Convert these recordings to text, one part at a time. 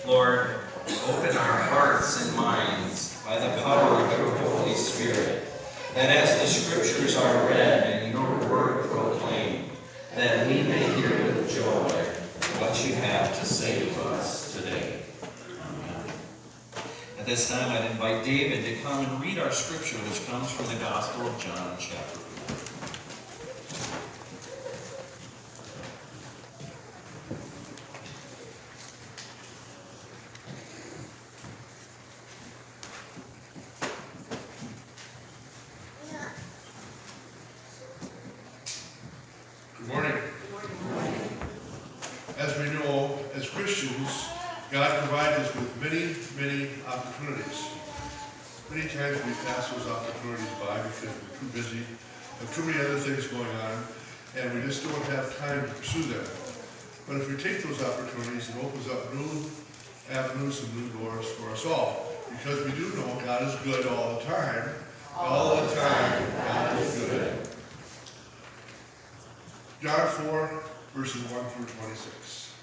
Lord, open our hearts and minds by the power of your Holy Spirit, that as the Scriptures are read and your word proclaimed, that we may hear with joy what you have to say to us today. Amen. At this time, I'd invite David to come and read our Scripture, which comes from the Gospel of John, chapter 4. Good morning. As we know, as Christians, God provides us with many opportunities. Many times we pass those opportunities by because we're too busy, have too many other things going on, and we just don't have time to pursue them. But if we take those opportunities, it opens up new avenues and new doors for us all. Because we do know God is good all the time. All the time, God is good. John 4, verses 1 through 26.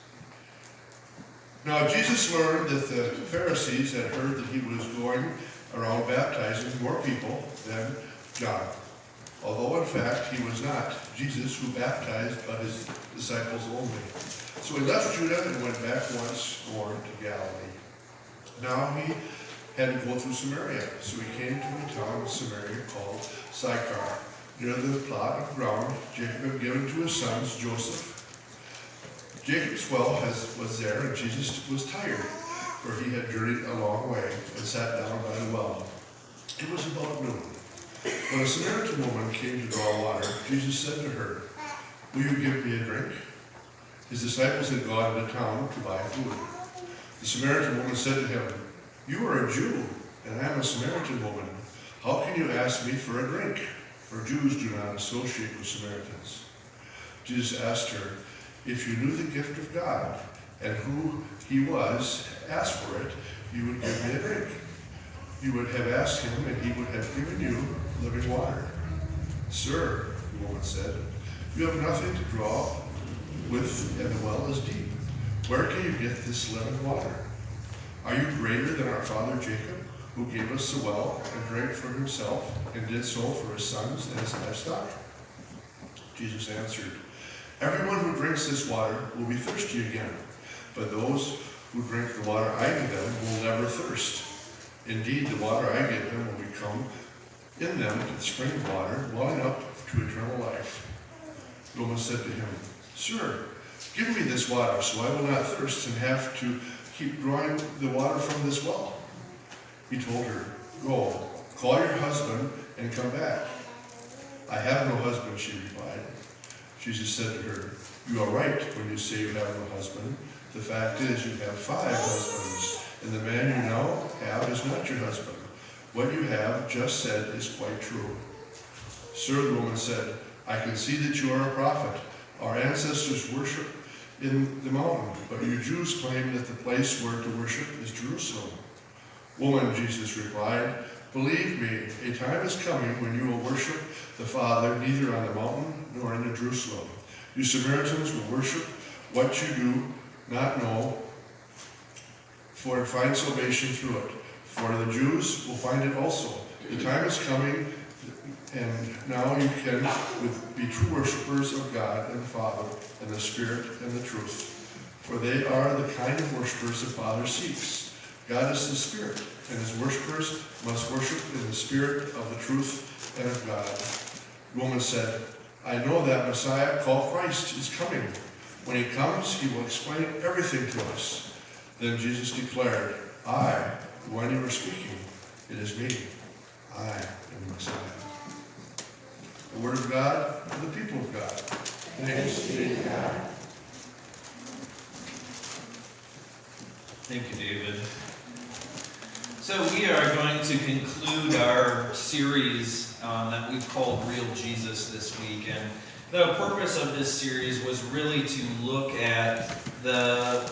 Now Jesus learned that the Pharisees had heard that he was going around baptizing more people than John, although in fact he was not Jesus who baptized, but his disciples only. So he left Judah and went back once more to Galilee. Now he had to go through Samaria, so he came to a town in Samaria called Sychar, near the plot of ground Jacob had given to his sons Joseph. Jacob's well was there, and Jesus was tired, for he had journeyed a long way, and sat down by the well. It was about noon. When a Samaritan woman came to draw water, Jesus said to her, "Will you give me a drink?" His disciples had gone into town to buy food. The Samaritan woman said to him, "You are a Jew, and I am a Samaritan woman. How can you ask me for a drink?" For Jews do not associate with Samaritans. Jesus asked her, "If you knew the gift of God and who he was, asked for it, you would give me a drink. You would have asked him, and he would have given you living water." "Sir," the woman said, "you have nothing to draw with, and the well is deep. Where can you get this living water? Are you greater than our father Jacob, who gave us the well and drank for himself, and did so for his sons and his livestock?" Jesus answered, "Everyone who drinks this water will be thirsty again, but those who drink the water I give them will never thirst. Indeed, the water I give them will become in them the spring of water, welling up to eternal life." The woman said to him, "Sir, give me this water, so I will not thirst and have to keep drawing the water from this well." He told her, "Go, call your husband and come back." "I have no husband," she replied. Jesus said to her, "You are right when you say you have no husband. The fact is, you have 5 husbands, and the man you now have is not your husband. What you have just said is quite true." "Sir," the woman said, "I can see that you are a prophet. Our ancestors worship in the mountain, but you Jews claim that the place where to worship is Jerusalem." "Woman," Jesus replied, "believe me, a time is coming when you will worship the Father neither on the mountain nor in Jerusalem. You Samaritans will worship what you do not know, for to find salvation through it. For the Jews will find it also. The time is coming, and now you can be true worshipers of God and the Father, and the Spirit and the truth. For they are the kind of worshipers the Father seeks. God is the Spirit, and his worshipers must worship in the Spirit of the truth and of God." The woman said, "I know that Messiah, called Christ, is coming. When he comes, he will explain everything to us." Then Jesus declared, "I, the one you are speaking, it is me. I am the Messiah." The word of God for the people of God. Thanks be to God. Thank you, David. So we are going to conclude our series that we've called Real Jesus this week. And the purpose of this series was really to look at the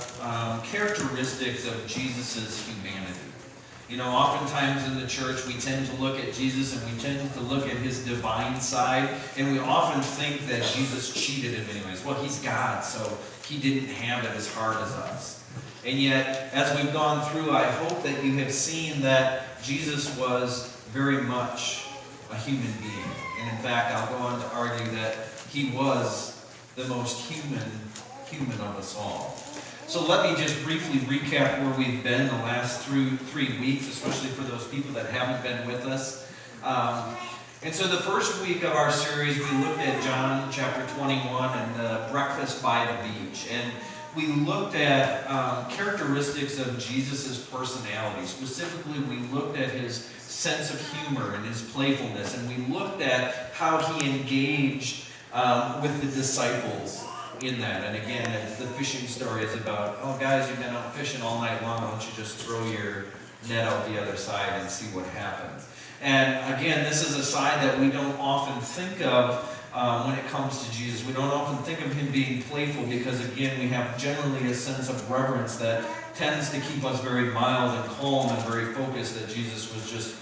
characteristics of Jesus' humanity. You know, oftentimes in the church we tend to look at Jesus and we tend to look at his divine side, and we often think that Jesus cheated in many ways. Well, he's God, so he didn't have it as hard as us. And yet, as we've gone through, I hope that you have seen that Jesus was very much a human being. And in fact, I'll go on to argue that he was the most human of us all. So let me just briefly recap where we've been the last 3 weeks, especially for those people that haven't been with us. And so the first week of our series, we looked at John chapter 21 and the breakfast by the beach. And we looked at characteristics of Jesus' personality. Specifically, we looked at his sense of humor and his playfulness. And we looked at how he engaged with the disciples in that. And again, it's the fishing story is about, oh guys, you've been out fishing all night long, why don't you just throw your net out the other side and see what happens. And again, this is a side that we don't often think of when it comes to Jesus. We don't often think of him being playful because, again, we have generally a sense of reverence that tends to keep us very mild and calm and very focused, that Jesus was just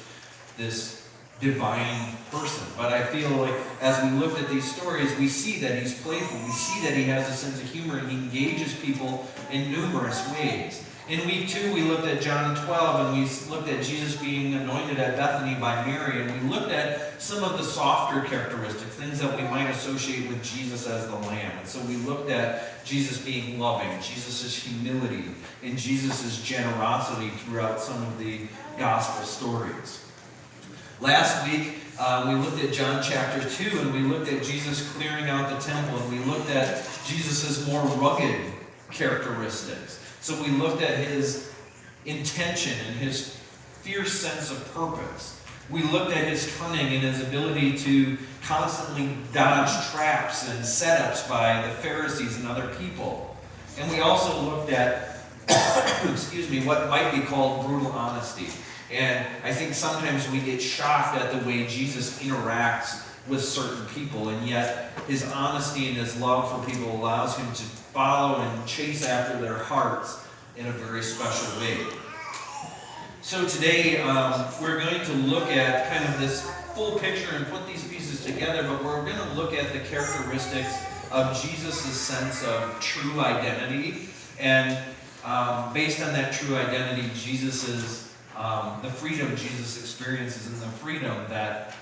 this divine person. But I feel like as we looked at these stories, we see that he's playful. We see that he has a sense of humor and he engages people in numerous ways. In week 2, we looked at John 12 and we looked at Jesus being anointed at Bethany by Mary, and we looked at some of the softer characteristics, things that we might associate with Jesus as the Lamb. And so we looked at Jesus being loving, Jesus' humility, and Jesus' generosity throughout some of the gospel stories. Last week, we looked at John chapter 2, and we looked at Jesus clearing out the temple, and we looked at Jesus' more rugged characteristics. So we looked at his intention and his fierce sense of purpose. We looked at his cunning and his ability to constantly dodge traps and setups by the Pharisees and other people. And we also looked at, what might be called brutal honesty. And I think sometimes we get shocked at the way Jesus interacts with certain people, and yet his honesty and his love for people allows him to follow and chase after their hearts in a very special way. So today we're going to look at kind of this full picture and put these pieces together, but we're going to look at the characteristics of Jesus' sense of true identity, and based on that true identity, the freedom Jesus experiences and the freedom that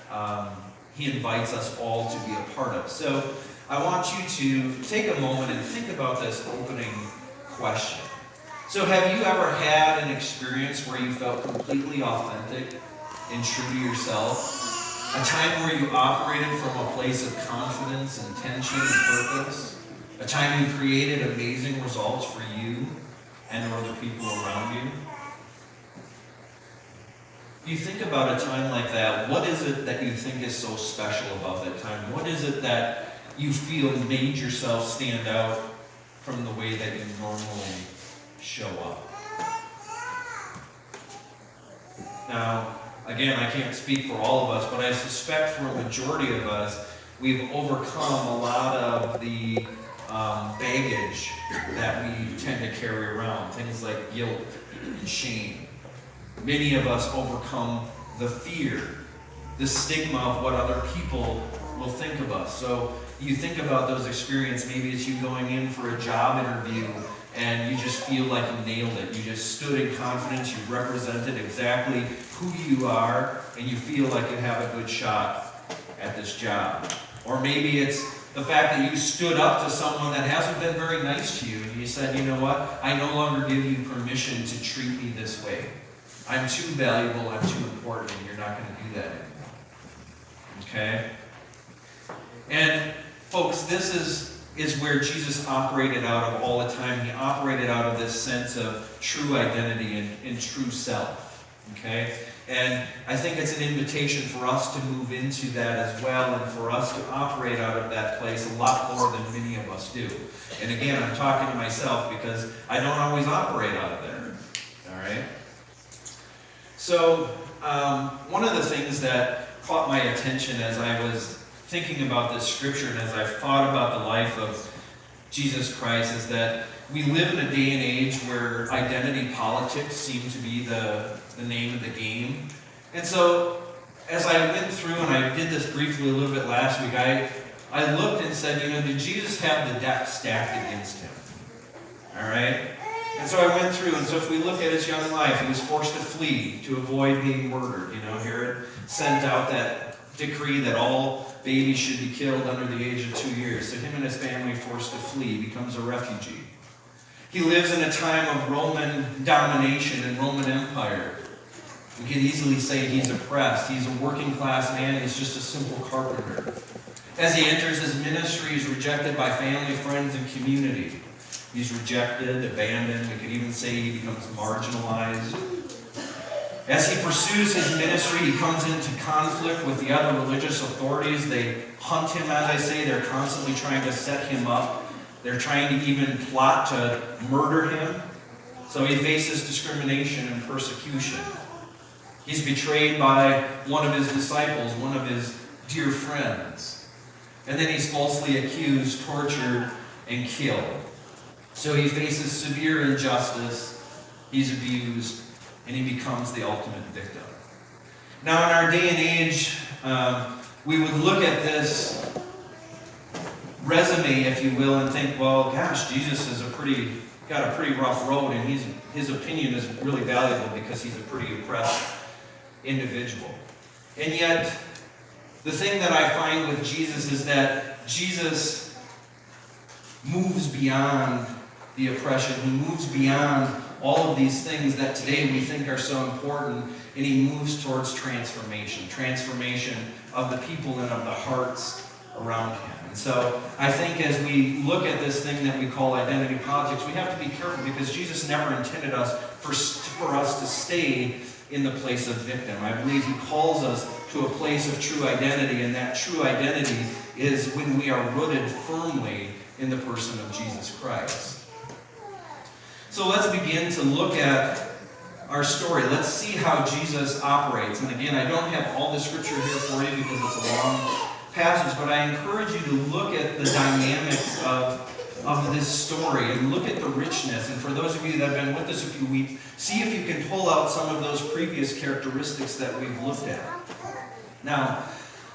he invites us all to be a part of. So I want you to take a moment and think about this opening question. So have you ever had an experience where you felt completely authentic and true to yourself? A time where you operated from a place of confidence, intention, and purpose? A time you created amazing results for you and other people around you? You think about a time like that, what is it that you think is so special about that time? What is it that you feel made yourself stand out from the way that you normally show up? Now, again, I can't speak for all of us, but I suspect for a majority of us, we've overcome a lot of the baggage that we tend to carry around, things like guilt and shame. Many of us overcome the fear, the stigma of what other people will think of us. So you think about those experiences, maybe it's you going in for a job interview and you just feel like you nailed it. You just stood in confidence, you represented exactly who you are, and you feel like you have a good shot at this job. Or maybe it's the fact that you stood up to someone that hasn't been very nice to you, and you said, you know what, I no longer give you permission to treat me this way. I'm too valuable, I'm too important, and you're not going to do that anymore. Okay? And folks, this is where Jesus operated out of all the time. He operated out of this sense of true identity and true self. Okay? And I think it's an invitation for us to move into that as well, and for us to operate out of that place a lot more than many of us do. And again, I'm talking to myself because I don't always operate out of there. All right? So, one of the things that caught my attention as I was thinking about this scripture and as I thought about the life of Jesus Christ is that we live in a day and age where identity politics seem to be the name of the game. And so, as I went through, and I did this briefly a little bit last week, I looked and said, did Jesus have the deck stacked against him? All right? And so I went through, and so if we look at his young life, he was forced to flee to avoid being murdered. Herod sent out that decree that all babies should be killed under the age of 2 years. So him and his family forced to flee, becomes a refugee. He lives in a time of Roman domination and Roman Empire. We could easily say he's oppressed. He's a working class man. He's just a simple carpenter. As he enters his ministry, he's rejected by family, friends, and community. He's rejected, abandoned. We could even say he becomes marginalized. As he pursues his ministry, he comes into conflict with the other religious authorities. They hunt him, as I say. They're constantly trying to set him up. They're trying to even plot to murder him. So he faces discrimination and persecution. He's betrayed by one of his disciples, one of his dear friends. And then he's falsely accused, tortured, and killed. So he faces severe injustice, he's abused, and he becomes the ultimate victim. Now in our day and age, we would look at this resume, if you will, and think, well, gosh, Jesus is got a pretty rough road, and his opinion is really valuable because he's a pretty oppressed individual. And yet, the thing that I find with Jesus is that Jesus moves beyond the oppression. He moves beyond all of these things that today we think are so important, and he moves towards transformation of the people and of the hearts around him. And so I think as we look at this thing that we call identity politics, we have to be careful because Jesus never intended us for us to stay in the place of victim. I believe he calls us to a place of true identity, and that true identity is when we are rooted firmly in the person of Jesus Christ. So let's begin to look at our story. Let's see how Jesus operates. And again, I don't have all the scripture here for you because it's a long passage, but I encourage you to look at the dynamics of this story and look at the richness. And for those of you that have been with us a few weeks, see if you can pull out some of those previous characteristics that we've looked at. Now,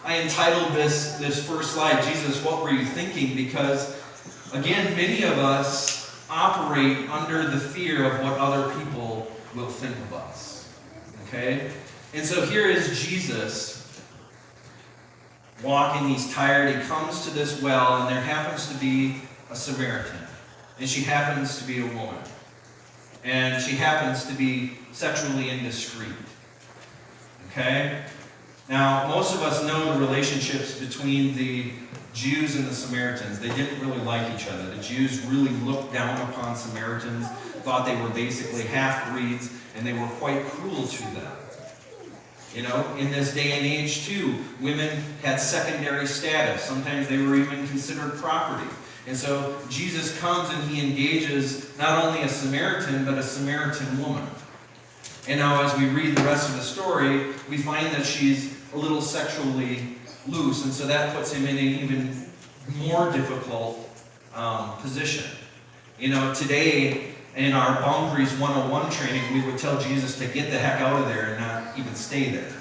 I entitled this first slide, Jesus, what were you thinking? Because, again, many of us operate under the fear of what other people will think of us. Okay? And so here is Jesus walking, he's tired, he comes to this well, and there happens to be a Samaritan. And she happens to be a woman. And she happens to be sexually indiscreet. Okay? Now, most of us know the relationships between the Jews and the Samaritans. They didn't really like each other. The Jews really looked down upon Samaritans, thought they were basically half-breeds, and they were quite cruel to them. In this day and age too, women had secondary status. Sometimes they were even considered property. And so Jesus comes and he engages not only a Samaritan, but a Samaritan woman. And now as we read the rest of the story, we find that she's a little sexually loose, and so that puts him in an even more difficult position. Today in our Boundaries 101 training, we would tell Jesus to get the heck out of there and not even stay there.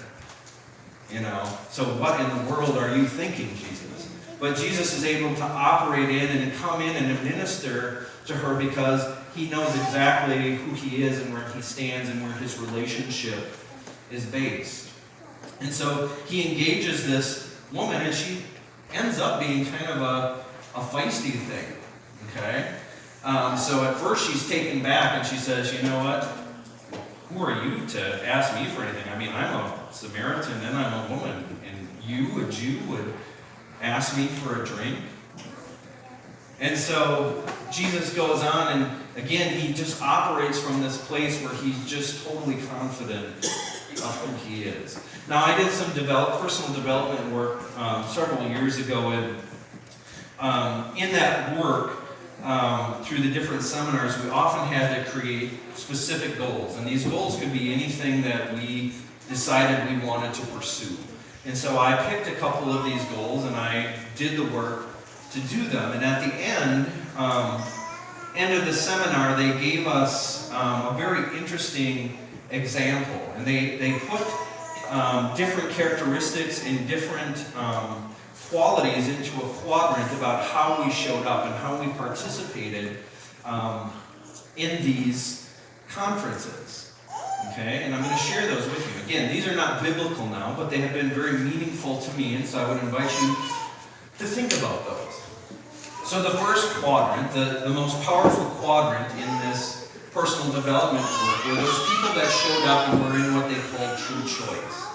So what in the world are you thinking, Jesus? But Jesus is able to operate in and come in and minister to her because he knows exactly who he is and where he stands and where his relationship is based. And so he engages this woman, and she ends up being kind of a feisty thing. Okay? So at first she's taken back and she says, you know what? Who are you to ask me for anything? I mean, I'm a Samaritan and I'm a woman, and you, a Jew, would ask me for a drink? And so Jesus goes on, and again, he just operates from this place where he's just totally confident of who he is. Now, I did some personal development work several years ago, and in that work, through the different seminars, we often had to create specific goals. And these goals could be anything that we decided we wanted to pursue. And so I picked a couple of these goals, and I did the work to do them. And at the end of the seminar, they gave us a very interesting example. And they put different characteristics and different qualities into a quadrant about how we showed up and how we participated in these conferences. Okay, and I'm going to share those with you. Again, these are not biblical now, but they have been very meaningful to me, and so I would invite you to think about those. So the first quadrant, the most powerful quadrant in this personal development work, were those people that showed up and were in what they called true choice.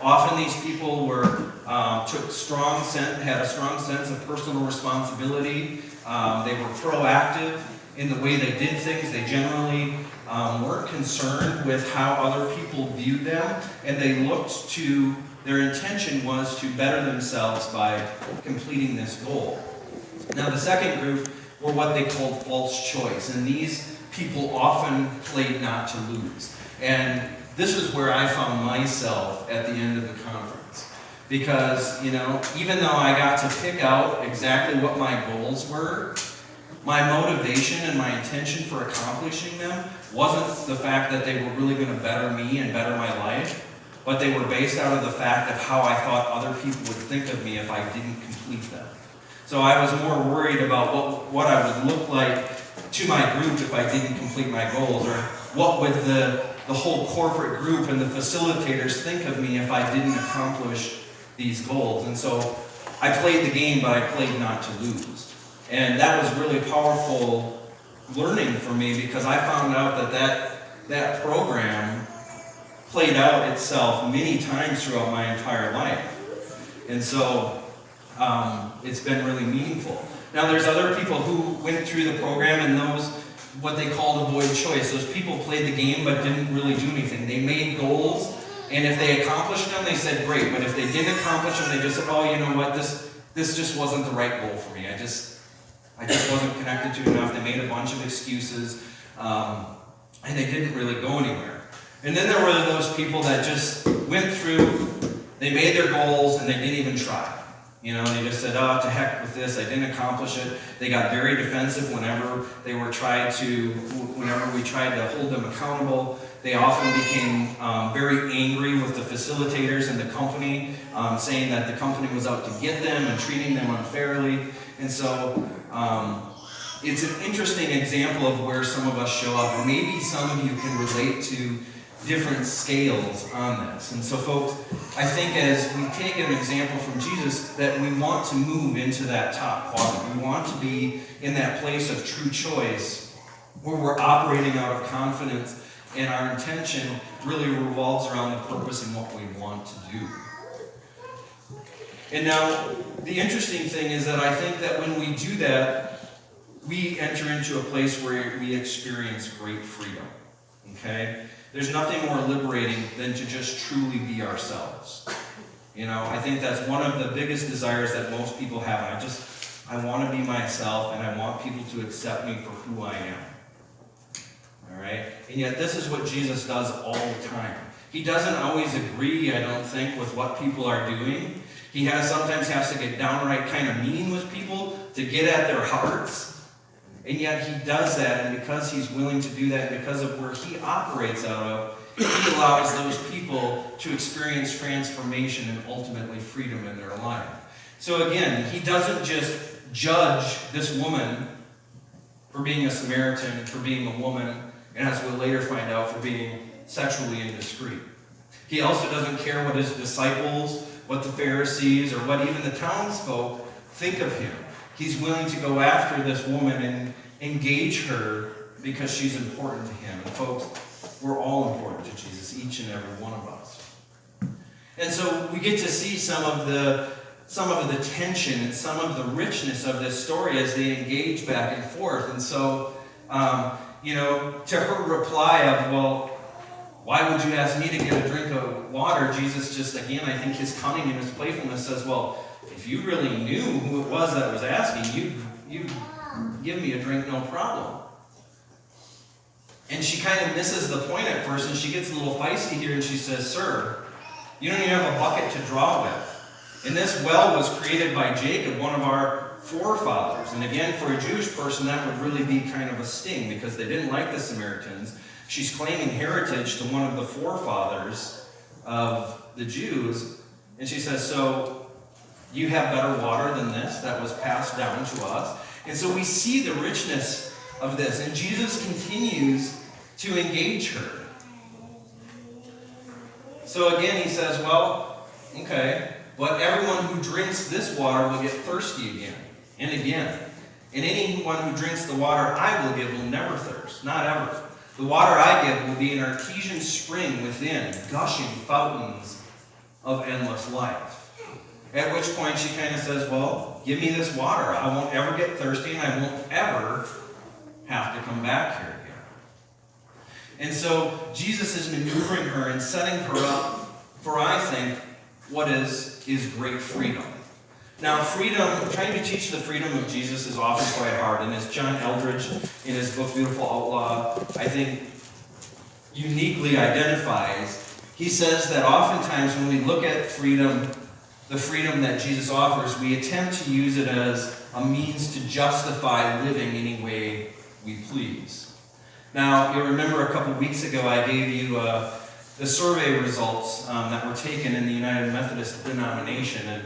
Often these people were had a strong sense of personal responsibility. They were proactive in the way they did things. They generally weren't concerned with how other people viewed them, and they looked to, their intention was to better themselves by completing this goal. Now the second group were what they called false choice, and these people often played not to lose. And this is where I found myself at the end of the conference. Because, even though I got to pick out exactly what my goals were, my motivation and my intention for accomplishing them wasn't the fact that they were really going to better me and better my life, but they were based out of the fact of how I thought other people would think of me if I didn't complete them. So I was more worried about what I would look like to my group if I didn't complete my goals, or what would the whole corporate group and the facilitators think of me if I didn't accomplish these goals. And so I played the game, but I played not to lose. And that was really powerful learning for me, because I found out that program played out itself many times throughout my entire life. And so it's been really meaningful. Now there's other people who went through the program, and those, what they called avoid choice. Those people played the game but didn't really do anything. They made goals, and if they accomplished them, they said great. But if they didn't accomplish them, they just said, oh, you know what, this just wasn't the right goal for me. I just wasn't connected to enough. They made a bunch of excuses, and they didn't really go anywhere. And then there were those people that just went through, they made their goals, and they didn't even try. They just said, oh, to heck with this, I didn't accomplish it. They got very defensive whenever we tried to hold them accountable. They often became very angry with the facilitators and the company, saying that the company was out to get them and treating them unfairly. And so it's an interesting example of where some of us show up. And maybe some of you can relate to different scales on this. And so folks, I think as we take an example from Jesus, that we want to move into that top quadrant. We want to be in that place of true choice, where we're operating out of confidence, and our intention really revolves around the purpose and what we want to do. And now, the interesting thing is that I think that when we do that, we enter into a place where we experience great freedom. Okay? There's nothing more liberating than to just truly be ourselves. I think that's one of the biggest desires that most people have. I want to be myself, and I want people to accept me for who I am. All right? And yet this is what Jesus does all the time. He doesn't always agree, I don't think, with what people are doing. He sometimes has to get downright kind of mean with people to get at their hearts. And yet he does that, and because he's willing to do that, because of where he operates out of, he allows those people to experience transformation and ultimately freedom in their life. So again, he doesn't just judge this woman for being a Samaritan, for being a woman, and as we'll later find out, for being sexually indiscreet. He also doesn't care what his disciples, what the Pharisees, or what even the townsfolk think of him. He's willing to go after this woman and engage her because she's important to him. And folks, we're all important to Jesus, each and every one of us. And so we get to see some of the tension and some of the richness of this story as they engage back and forth. And so, to her reply of, well, why would you ask me to get a drink of water? Jesus just, again, I think his cunning and his playfulness says, well, if you really knew who it was that was asking, you'd give me a drink, no problem. And she kind of misses the point at first, and she gets a little feisty here, and she says, sir, you don't even have a bucket to draw with. And this well was created by Jacob, one of our forefathers. And again, for a Jewish person, that would really be kind of a sting, because they didn't like the Samaritans. She's claiming heritage to one of the forefathers of the Jews. And she says, so you have better water than this that was passed down to us. And so we see the richness of this. And Jesus continues to engage her. So again, he says, well, okay, but everyone who drinks this water will get thirsty again and again. And anyone who drinks the water I will give will never thirst, not ever. The water I give will be an artesian spring within, gushing fountains of endless life. At which point she kind of says, well, give me this water. I won't ever get thirsty, and I won't ever have to come back here again. And so Jesus is maneuvering her and setting her up for, I think, what is great freedom. Now, freedom, trying to teach the freedom of Jesus is often quite hard. And as John Eldredge, in his book Beautiful Outlaw, I think uniquely identifies, he says that oftentimes when we look at freedom, the freedom that Jesus offers, we attempt to use it as a means to justify living any way we please. Now, you'll remember a couple weeks ago I gave you the survey results that were taken in the United Methodist denomination. And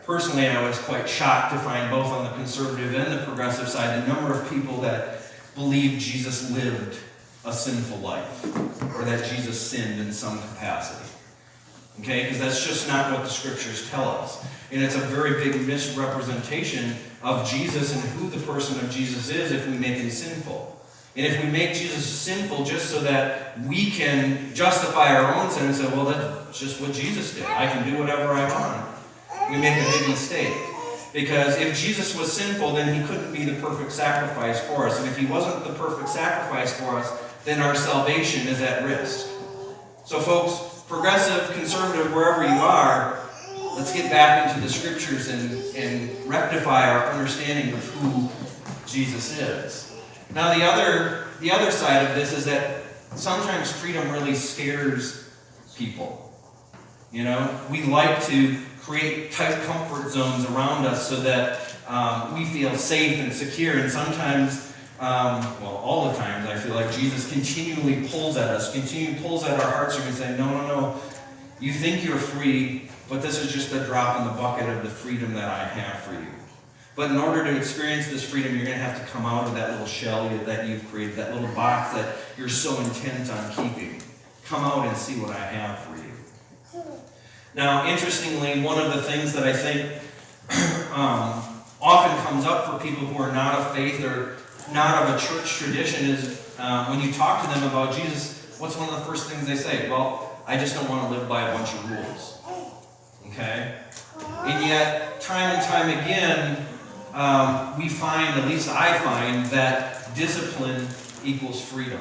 personally, I was quite shocked to find both on the conservative and the progressive side the number of people that believed Jesus lived a sinful life, or that Jesus sinned in some capacity. Okay, because that's just not what the scriptures tell us. And it's a very big misrepresentation of Jesus and who the person of Jesus is if we make him sinful. And if we make Jesus sinful just so that we can justify our own sin and say, well, that's just what Jesus did. I can do whatever I want. We make a big mistake. Because if Jesus was sinful, then he couldn't be the perfect sacrifice for us. And if he wasn't the perfect sacrifice for us, then our salvation is at risk. So folks, progressive, conservative, wherever you are, let's get back into the scriptures and rectify our understanding of who Jesus is. Now the other side of this is that sometimes freedom really scares people. You know, we like to create tight comfort zones around us so that we feel safe and secure. And sometimes, all the times, I feel like Jesus continually pulls at us, pulls at our hearts and say, no, you think you're free, but this is just a drop in the bucket of the freedom that I have for you. But in order to experience this freedom, you're going to have to come out of that little shell that you've created, that little box that you're so intent on keeping. Come out and see what I have for you. Now, interestingly, one of the things that I think often comes up for people who are not of faith or not of a church tradition is when you talk to them about Jesus, what's one of the first things they say? Well, I just don't want to live by a bunch of rules. Okay? And yet, time and time again, we find, at least I find, that discipline equals freedom.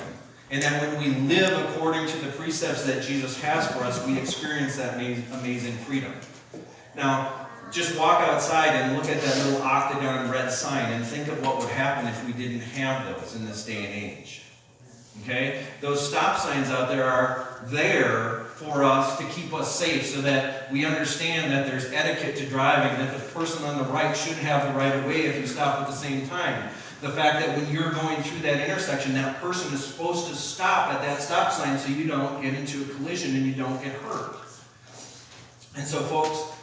And that when we live according to the precepts that Jesus has for us, we experience that amazing freedom. Now, just walk outside and look at that little octagon red sign and think of what would happen if we didn't have those in this day and age. Okay? Those stop signs out there are there for us to keep us safe so that we understand that there's etiquette to driving, that the person on the right should have the right of way if you stop at the same time. The fact that when you're going through that intersection, that person is supposed to stop at that stop sign so you don't get into a collision and you don't get hurt. And so, folks,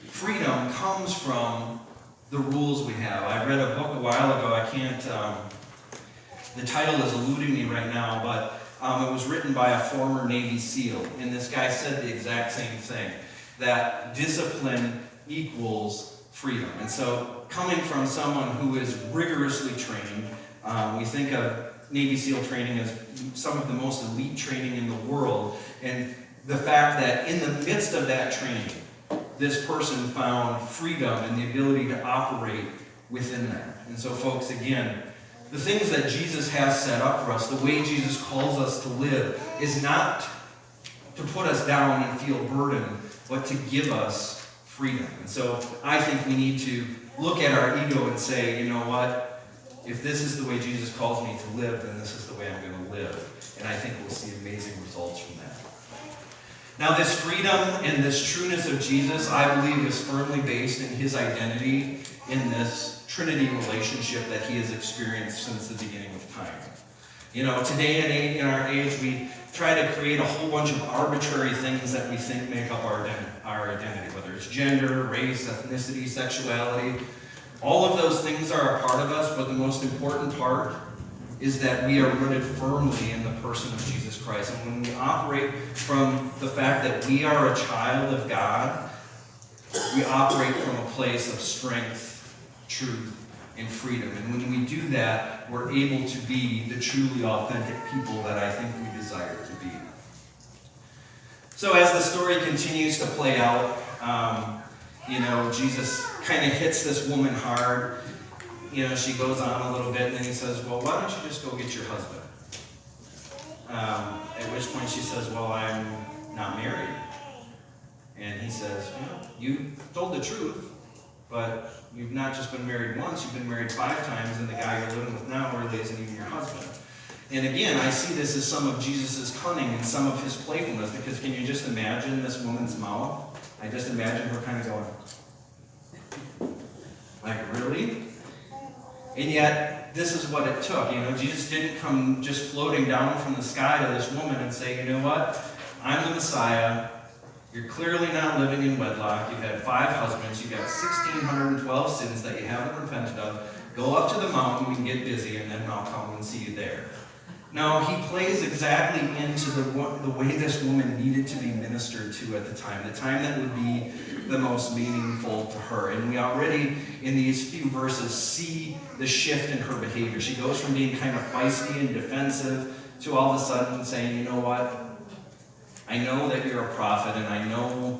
freedom comes from the rules we have. I read a book a while ago. I can't, the title is eluding me right now, but it was written by a former Navy SEAL. And this guy said the exact same thing, that discipline equals freedom. And so, coming from someone who is rigorously trained, we think of Navy SEAL training as some of the most elite training in the world, and the fact that in the midst of that training, this person found freedom and the ability to operate within that. And so, folks, again, the things that Jesus has set up for us, the way Jesus calls us to live, is not to put us down and feel burdened, but to give us freedom. And so I think we need to look at our ego and say, you know what? If this is the way Jesus calls me to live, then this is the way I'm going to live. And I think we'll see amazing results from that. Now, this freedom and this trueness of Jesus, I believe, is firmly based in his identity in this Trinity relationship that he has experienced since the beginning of time. You know, today in our age, we try to create a whole bunch of arbitrary things that we think make up our identity, whether it's gender, race, ethnicity, sexuality. All of those things are a part of us, but the most important part is that we are rooted firmly in the person of Jesus Christ. And when we operate from the fact that we are a child of God, we operate from a place of strength, truth, and freedom. And when we do that, we're able to be the truly authentic people that I think we desire to be. So as the story continues to play out, Jesus kind of hits this woman hard. She goes on a little bit, and then he says, well, why don't you just go get your husband? At which point she says, well, I'm not married. And he says, you told the truth, but you've not just been married once, you've been married 5 times, and the guy you're living with now really isn't even your husband. And again, I see this as some of Jesus' cunning and some of his playfulness, because can you just imagine this woman's mouth? I just imagine her kind of going, like, really? And yet, this is what it took. Jesus didn't come just floating down from the sky to this woman and say, you know what? I'm the Messiah. You're clearly not living in wedlock. You've had 5 husbands. You've got 1,612 sins that you haven't repented of. Go up to the mountain and get busy, and then I'll come and see you there. No, he plays exactly into the way this woman needed to be ministered to at the time that would be the most meaningful to her. And we already, in these few verses, see the shift in her behavior. She goes from being kind of feisty and defensive to all of a sudden saying, you know what? I know that you're a prophet, and I know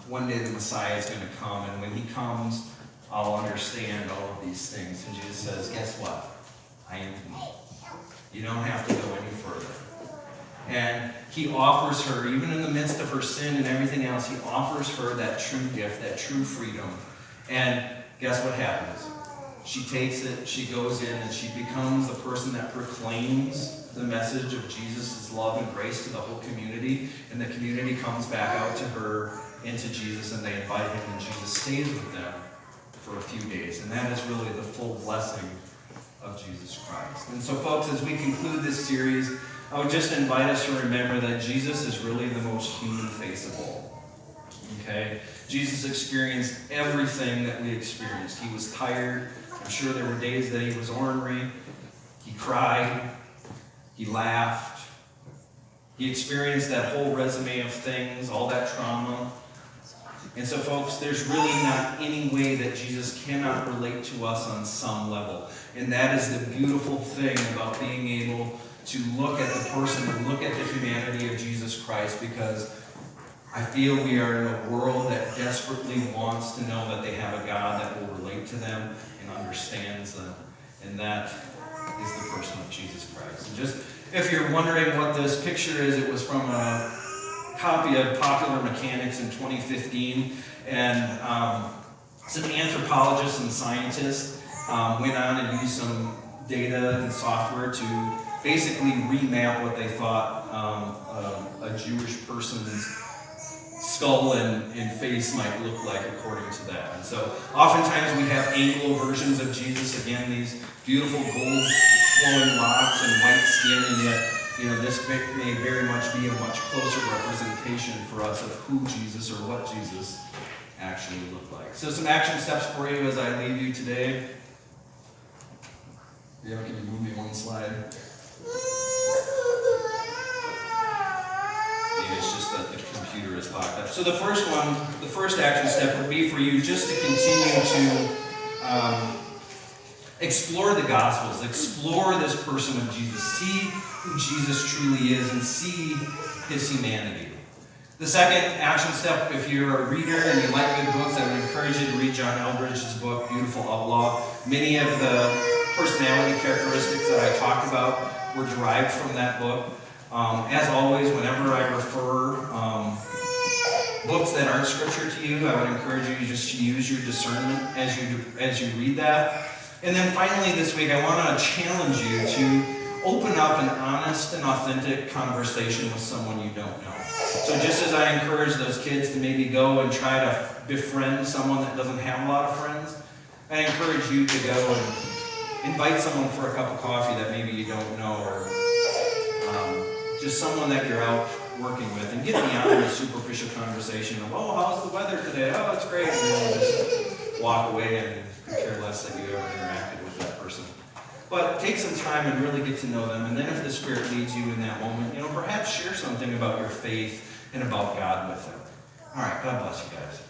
one day the Messiah is going to come, and when he comes, I'll understand all of these things. And Jesus says, guess what? I am he. You don't have to go any further. And he offers her, even in the midst of her sin and everything else, he offers her that true gift, that true freedom. And guess what happens? She takes it, she goes in, and she becomes the person that proclaims the message of Jesus' love and grace to the whole community. And the community comes back out to her and to Jesus, and they invite him, and Jesus stays with them for a few days. And that is really the full blessing of Jesus Christ. And so, folks, as we conclude this series, I would just invite us to remember that Jesus is really the most human face of all. Okay? Jesus experienced everything that we experienced. He was tired. I'm sure there were days that he was ornery. He cried. He laughed. He experienced that whole resume of things, all that trauma. And so, folks, there's really not any way that Jesus cannot relate to us on some level. And that is the beautiful thing about being able to look at the person and look at the humanity of Jesus Christ, because I feel we are in a world that desperately wants to know that they have a God that will relate to them and understands them. And that is the person of Jesus Christ. And just, if you're wondering what this picture is, it was from a copy of Popular Mechanics in 2015, and some anthropologists and scientists went on and used some data and software to basically remap what they thought a Jewish person's skull and face might look like according to that. And so oftentimes we have Anglo versions of Jesus, again, these beautiful gold flowing locks and white skin, and yet this may very much be a much closer representation for us of who Jesus or what Jesus actually looked like. So some action steps for you as I leave you today. Yeah, can you move me one slide? Maybe it's just that the computer is locked up. So the first action step would be for you just to continue to explore the Gospels, explore this person of Jesus, see who Jesus truly is, and see his humanity. The second action step, if you're a reader and you like good books, I would encourage you to read John Eldredge's book, Beautiful Outlaw. Many of the personality characteristics that I talked about were derived from that book. As always, whenever I refer books that aren't scripture to you, I would encourage you to just use your discernment as you read that. And then finally this week, I want to challenge you to open up an honest and authentic conversation with someone you don't know. So just as I encourage those kids to maybe go and try to befriend someone that doesn't have a lot of friends, I encourage you to go and invite someone for a cup of coffee that maybe you don't know, or just someone that you're out working with, and get beyond the superficial conversation of, oh, how's the weather today? Oh, it's great. And then just walk away and less that you ever interacted with that person. But take some time and really get to know them, and then if the Spirit leads you in that moment, perhaps share something about your faith and about God with them. All right, God bless you guys.